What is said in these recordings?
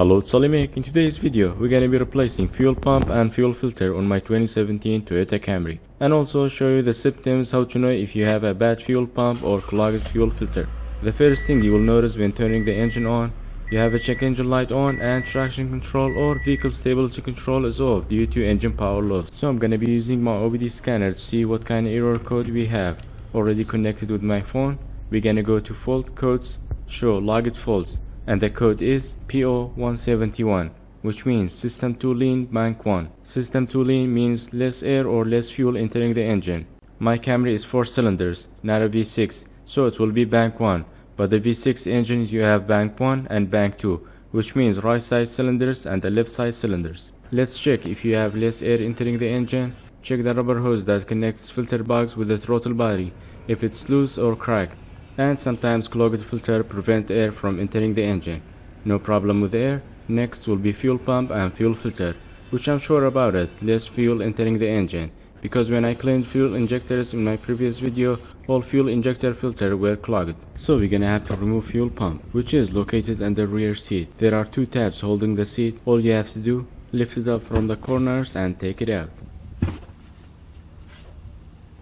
Hello, it's Salimek. In today's video, we're gonna be replacing fuel pump and fuel filter on my 2017 Toyota Camry, and also show you the symptoms how to know if you have a bad fuel pump or clogged fuel filter. The first thing you will notice when turning the engine on, you have a check engine light on and traction control or vehicle stability control is off due to engine power loss. So I'm gonna be using my OBD scanner to see what kind of error code we have already connected with my phone. We're gonna go to fault codes, show logged faults, and the code is PO171, which means system 2 lean bank 1. System 2 lean means less air or less fuel entering the engine. My Camry is 4 cylinders, not a V6, so it will be bank 1. But the V6 engines you have bank 1 and bank 2, which means right side cylinders and the left side cylinders. Let's check if you have less air entering the engine. Check the rubber hose that connects filter box with the throttle body, if it's loose or cracked. And sometimes clogged filter prevent air from entering the engine. No problem with air. Next will be fuel pump and fuel filter, which I'm sure about it, less fuel entering the engine, because when I cleaned fuel injectors in my previous video, all fuel injector filter were clogged. So we're gonna have to remove fuel pump, which is located under rear seat. There are 2 tabs holding the seat. All you have to do, lift it up from the corners and take it out.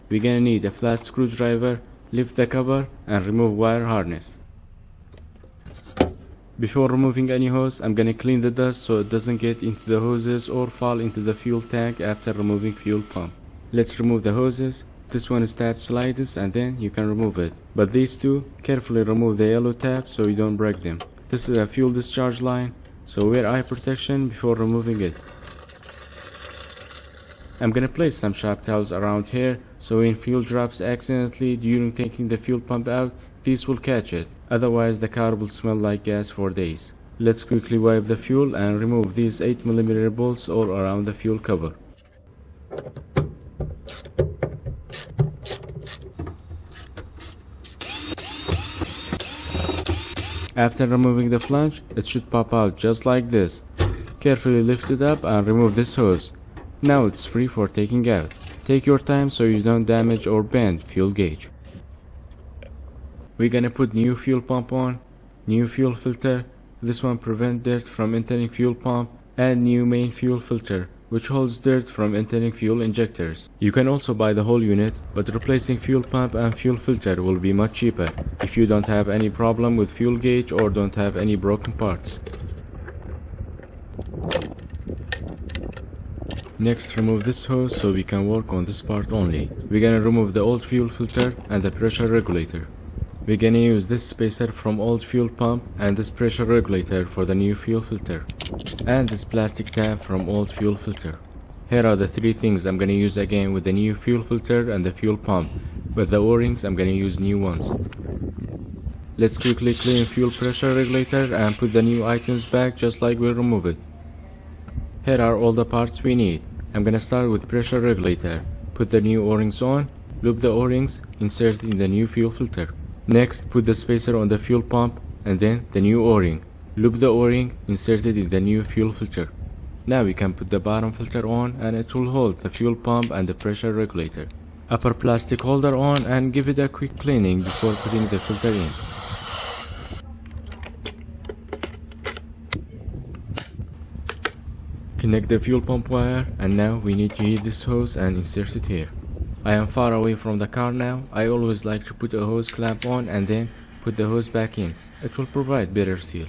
We're gonna need a flat screwdriver. Lift the cover and remove wire harness. Before removing any hose, I'm gonna clean the dust so it doesn't get into the hoses or fall into the fuel tank after removing fuel pump. Let's remove the hoses. This one is tab slides and then you can remove it. But these two, carefully remove the yellow tab so you don't break them. This is a fuel discharge line, so wear eye protection before removing it. I'm gonna place some sharp towels around here so when fuel drops accidentally during taking the fuel pump out, these will catch it. Otherwise the car will smell like gas for days. Let's quickly wipe the fuel and remove these 8mm bolts all around the fuel cover. After removing the flange, it should pop out just like this. Carefully lift it up and remove this hose. Now it's free for taking out. Take your time so you don't damage or bend fuel gauge. We're gonna put new fuel pump on, new fuel filter. This one prevents dirt from entering fuel pump, and new main fuel filter, which holds dirt from entering fuel injectors. You can also buy the whole unit, but replacing fuel pump and fuel filter will be much cheaper if you don't have any problem with fuel gauge or don't have any broken parts. Next, remove this hose so we can work on this part only. We're gonna remove the old fuel filter and the pressure regulator. We're gonna use this spacer from old fuel pump and this pressure regulator for the new fuel filter, and this plastic tab from old fuel filter. Here are the 3 things I'm gonna use again with the new fuel filter and the fuel pump. With the O-rings, I'm gonna use new ones. Let's quickly clean fuel pressure regulator and put the new items back just like we removed it. Here are all the parts we need. I'm gonna start with pressure regulator. Put the new O-rings on, loop the O-rings, insert in the new fuel filter. Next, put the spacer on the fuel pump and then the new O-ring. Loop the O-ring, insert it in the new fuel filter. Now we can put the bottom filter on and it will hold the fuel pump and the pressure regulator. Upper plastic holder on and give it a quick cleaning before putting the filter in. Connect the fuel pump wire, and now we need to heat this hose and insert it here. I am far away from the car now. I always like to put a hose clamp on and then put the hose back in. It will provide better seal.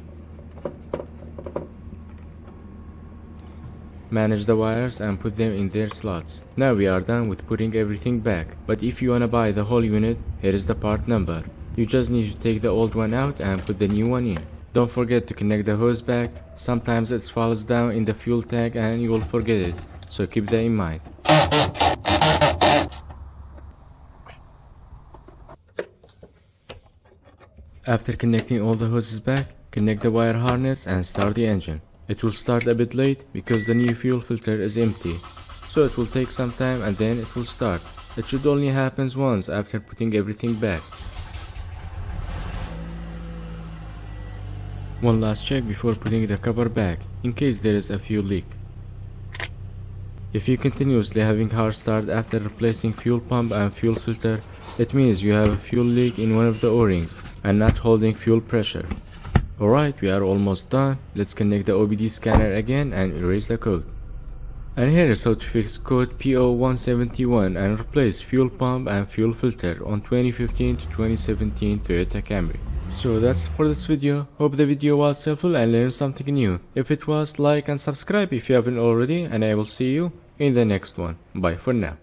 Manage the wires and put them in their slots. Now we are done with putting everything back. But if you wanna buy the whole unit, here is the part number. You just need to take the old one out and put the new one in. Don't forget to connect the hose back. Sometimes it falls down in the fuel tank and you will forget it, so keep that in mind. After connecting all the hoses back, connect the wire harness and start the engine. It will start a bit late because the new fuel filter is empty, so it will take some time and then it will start. It should only happen once after putting everything back. One last check before putting the cover back, in case there is a fuel leak. If you continuously having hard start after replacing fuel pump and fuel filter, it means you have a fuel leak in one of the O-rings and not holding fuel pressure. Alright, we are almost done. Let's connect the OBD scanner again and erase the code. And here is how to fix code P0171 and replace fuel pump and fuel filter on 2015 to 2017 Toyota Camry. So that's for this video. Hope the video was helpful and learned something new. If it was, like and subscribe if you haven't already, and I will see you in the next one. Bye for now.